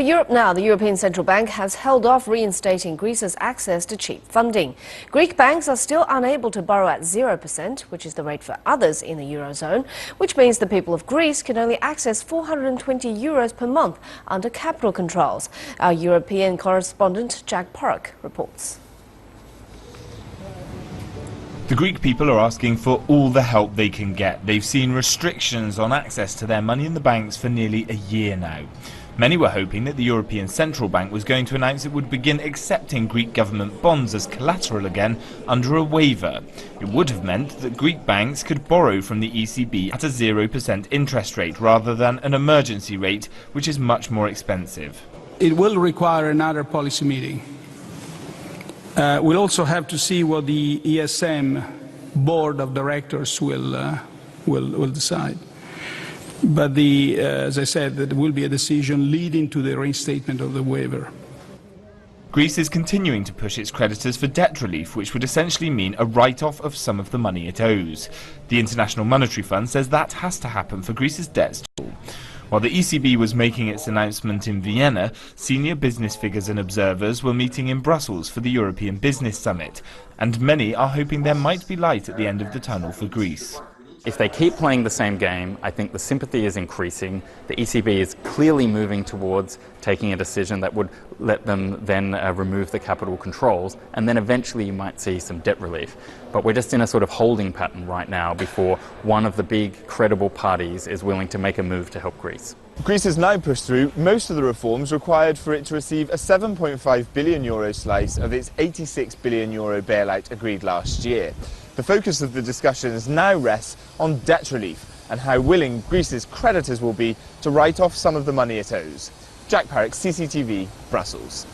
To Europe now, the European Central Bank has held off reinstating Greece's access to cheap funding. Greek banks are still unable to borrow at 0%, which is the rate for others in the Eurozone, which means the people of Greece can only access €420 per month under capital controls. Our European correspondent Jack Porrick reports. The Greek people are asking for all the help they can get. They've seen restrictions on access to their money in the banks for nearly a year now. Many were hoping that the European Central Bank was going to announce it would begin accepting Greek government bonds as collateral again under a waiver. It would have meant that Greek banks could borrow from the ECB at a 0% interest rate rather than an emergency rate, which is much more expensive. It will require another policy meeting. We'll also have to see what the ESM board of directors will decide. But as I said, there will be a decision leading to the reinstatement of the waiver. Greece is continuing to push its creditors for debt relief, which would essentially mean a write-off of some of the money it owes. The International Monetary Fund says that has to happen for Greece's debts too. While the ECB was making its announcement in Vienna, senior business figures and observers were meeting in Brussels for the European Business Summit, and many are hoping there might be light at the end of the tunnel for Greece. If they keep playing the same game, I think the sympathy is increasing. The ECB is clearly moving towards taking a decision that would let them then remove the capital controls, and then eventually you might see some debt relief. But we're just in a sort of holding pattern right now before one of the big credible parties is willing to make a move to help Greece. Greece has now pushed through most of the reforms required for it to receive a €7.5 billion slice of its €86 billion bailout agreed last year. The focus of the discussions now rests on debt relief and how willing Greece's creditors will be to write off some of the money it owes. Jack Porrick, CCTV, Brussels.